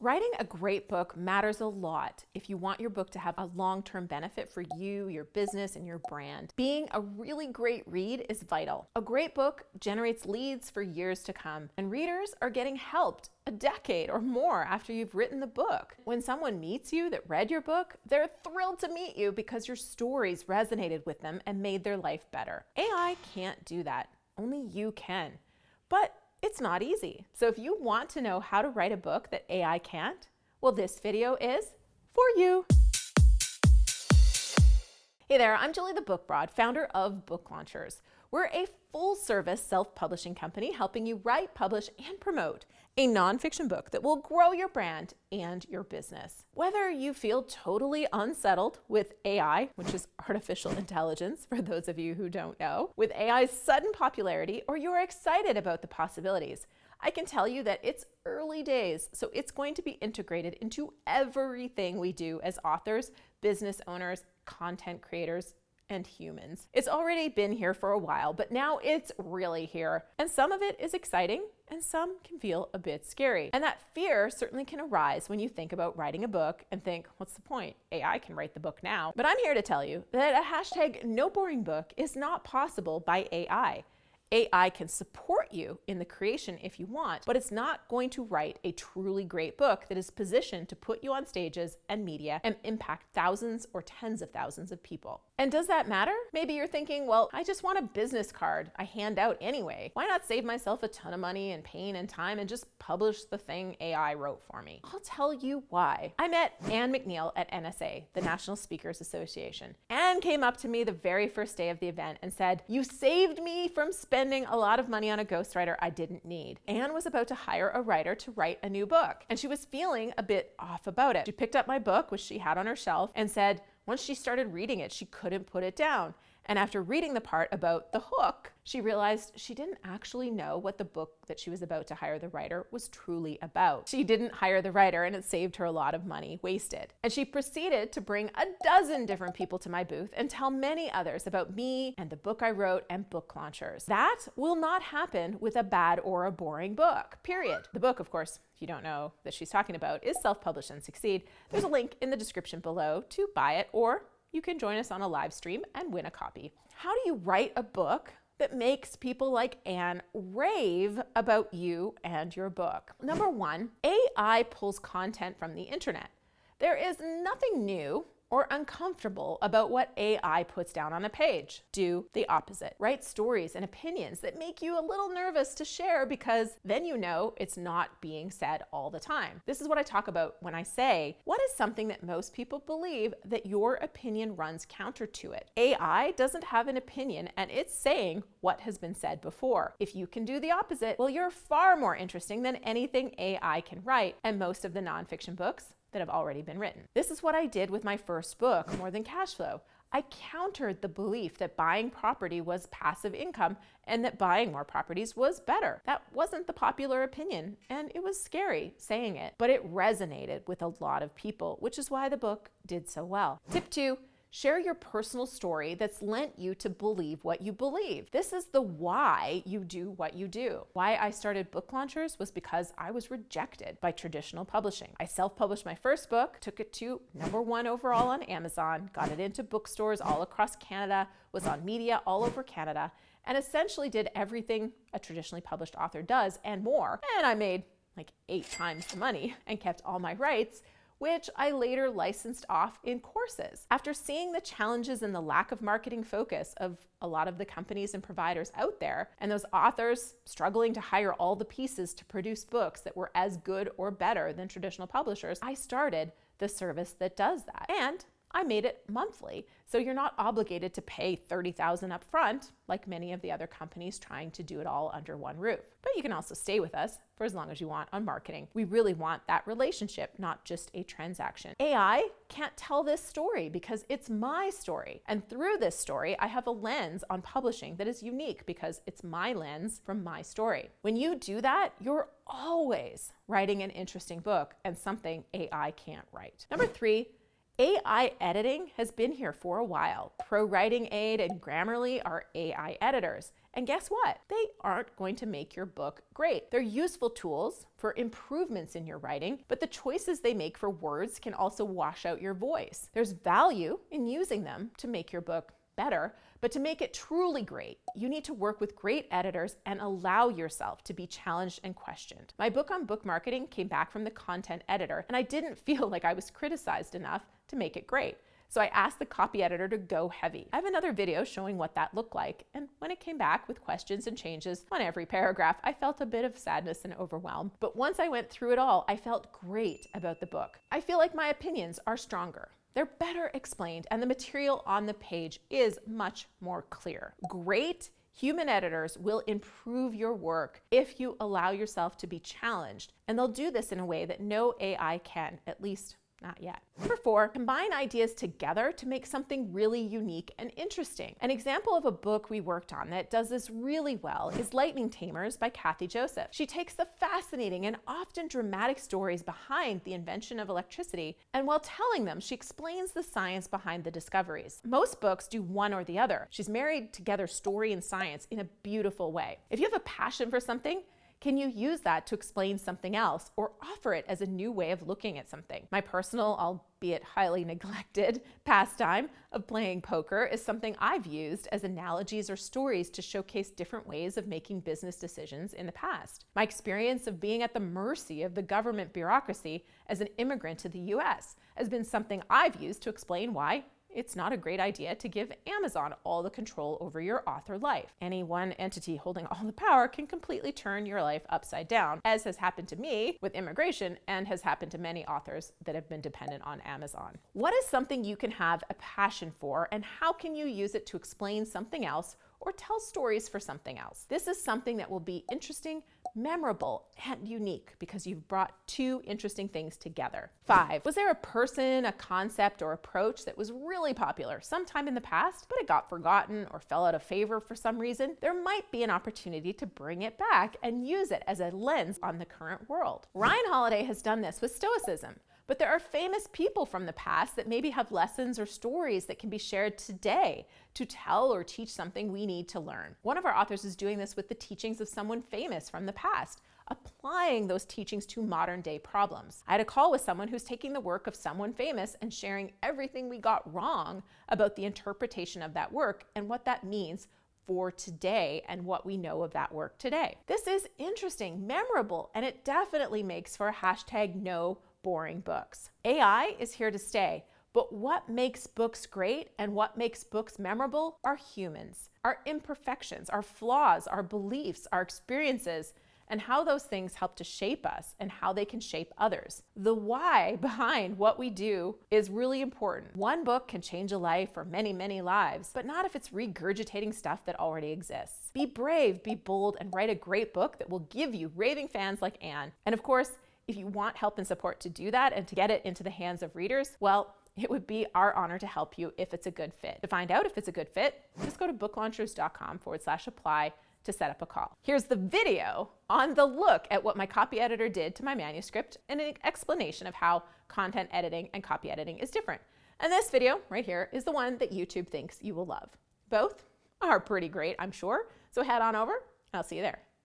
Writing a great book matters a lot if you want your book to have a long-term benefit for you, your business, and your brand. Being a really great read is vital. A great book generates leads for years to come, and readers are getting helped a decade or more after you've written the book. When someone meets you that read your book, they're thrilled to meet you because your stories resonated with them and made their life better. AI can't do that. Only you can. But it's not easy. So if you want to know how to write a book that AI can't, well, this video is for you. Hey there, I'm Julie the Book Broad, founder of Book Launchers. We're a full-service self-publishing company helping you write, publish, and promote a nonfiction book that will grow your brand and your business. Whether you feel totally unsettled with AI, which is artificial intelligence for those of you who don't know, with AI's sudden popularity, or you're excited about the possibilities, I can tell you that it's early days, so it's going to be integrated into everything we do as authors, business owners, content creators, and humans. It's already been here for a while, but now it's really here. And some of it is exciting, and some can feel a bit scary. And that fear certainly can arise when you think about writing a book and think, what's the point? AI can write the book now. But I'm here to tell you that a hashtag no boring book is not possible by AI. AI can support you in the creation if you want, but it's not going to write a truly great book that is positioned to put you on stages and media and impact thousands or tens of thousands of people. And does that matter? Maybe you're thinking, well, I just want a business card I hand out anyway. Why not save myself a ton of money and pain and time and just publish the thing AI wrote for me? I'll tell you why. I met McNeil at NSA, the National Speakers Association. Anne came up to me the very first day of the event and said, "You saved me from spending a lot of money on a ghostwriter I didn't need." Anne was about to hire a writer to write a new book, and she was feeling a bit off about it. She picked up my book, which she had on her shelf, and said once she started reading it, she couldn't put it down. And after reading the part about the hook, she realized she didn't actually know what the book that she was about to hire the writer was truly about. She didn't hire the writer, and it saved her a lot of money wasted. And she proceeded to bring a dozen different people to my booth and tell many others about me and the book I wrote and Book Launchers. That will not happen with a bad or a boring book, period. The book, of course, if you don't know that she's talking about, is Self-Publish and Succeed. There's a link in the description below to buy it, or you can join us on a live stream and win a copy. How do you write a book that makes people like Anne rave about you and your book? Number one, AI pulls content from the internet. There is nothing new or uncomfortable about what AI puts down on a page. Do the opposite. Write stories and opinions that make you a little nervous to share, because then you know it's not being said all the time. This is what I talk about when I say, what is something that most people believe that your opinion runs counter to it? AI doesn't have an opinion, and it's saying what has been said before. If you can do the opposite, well, you're far more interesting than anything AI can write, and most of the nonfiction books that have already been written. This is what I did with my first book, More Than Cash Flow. I countered the belief that buying property was passive income and that buying more properties was better. That wasn't the popular opinion, and it was scary saying it, but it resonated with a lot of people, which is why the book did so well. Tip 2, share your personal story that's lent you to believe what you believe. This is the why you do what you do. Why I started Book Launchers was because I was rejected by traditional publishing. I self-published my first book, took it to #1 overall on Amazon, got it into bookstores all across Canada, was on media all over Canada, and essentially did everything a traditionally published author does and more. And I made like 8 times the money and kept all my rights, which I later licensed off in courses. After seeing the challenges and the lack of marketing focus of a lot of the companies and providers out there, and those authors struggling to hire all the pieces to produce books that were as good or better than traditional publishers, I started the service that does that. And I made it monthly, so you're not obligated to pay $30,000 up front like many of the other companies trying to do it all under one roof. But you can also stay with us for as long as you want on marketing. We really want that relationship, not just a transaction. AI can't tell this story because it's my story. And through this story, I have a lens on publishing that is unique because it's my lens from my story. When you do that, you're always writing an interesting book and something AI can't write. Number 3, AI editing has been here for a while. ProWriting Aid and Grammarly are AI editors. And guess what? They aren't going to make your book great. They're useful tools for improvements in your writing, but the choices they make for words can also wash out your voice. There's value in using them to make your book better, but to make it truly great, you need to work with great editors and allow yourself to be challenged and questioned. My book on book marketing came back from the content editor, and I didn't feel like I was criticized enough to make it great. So I asked the copy editor to go heavy. I have another video showing what that looked like, and when it came back with questions and changes on every paragraph, I felt a bit of sadness and overwhelm. But once I went through it all, I felt great about the book. I feel like my opinions are stronger. They're better explained, and the material on the page is much more clear. Great human editors will improve your work if you allow yourself to be challenged, and they'll do this in a way that no AI can, at least not yet. Number 4, combine ideas together to make something really unique and interesting. An example of a book we worked on that does this really well is Lightning Tamers by Kathy Joseph. She takes the fascinating and often dramatic stories behind the invention of electricity, and while telling them, she explains the science behind the discoveries. Most books do one or the other. She's married together story and science in a beautiful way. If you have a passion for something, can you use that to explain something else or offer it as a new way of looking at something? My personal, albeit highly neglected, pastime of playing poker is something I've used as analogies or stories to showcase different ways of making business decisions in the past. My experience of being at the mercy of the government bureaucracy as an immigrant to the US has been something I've used to explain why it's not a great idea to give Amazon all the control over your author life. Any one entity holding all the power can completely turn your life upside down, as has happened to me with immigration and has happened to many authors that have been dependent on Amazon. What is something you can have a passion for, and how can you use it to explain something else or tell stories for something else? This is something that will be interesting, memorable, and unique because you've brought two interesting things together. 5, was there a person, a concept, or approach that was really popular sometime in the past, but it got forgotten or fell out of favor for some reason? There might be an opportunity to bring it back and use it as a lens on the current world. Ryan Holiday has done this with Stoicism. But there are famous people from the past that maybe have lessons or stories that can be shared today to tell or teach something we need to learn. One of our authors is doing this with the teachings of someone famous from the past, applying those teachings to modern day problems. I had a call with someone who's taking the work of someone famous and sharing everything we got wrong about the interpretation of that work and what that means for today and what we know of that work today. This is interesting, memorable, and it definitely makes for a #no boring books. AI is here to stay, but what makes books great and what makes books memorable are humans, our imperfections, our flaws, our beliefs, our experiences, and how those things help to shape us and how they can shape others. The why behind what we do is really important. One book can change a life or many, many lives, but not if it's regurgitating stuff that already exists. Be brave, be bold, and write a great book that will give you raving fans like Anne. And of course, if you want help and support to do that and to get it into the hands of readers, well, it would be our honor to help you if it's a good fit. To find out if it's a good fit, just go to booklaunchers.com/apply to set up a call. Here's the video on the look at what my copy editor did to my manuscript and an explanation of how content editing and copy editing is different. And this video right here is the one that YouTube thinks you will love. Both are pretty great, I'm sure. So head on over and I'll see you there.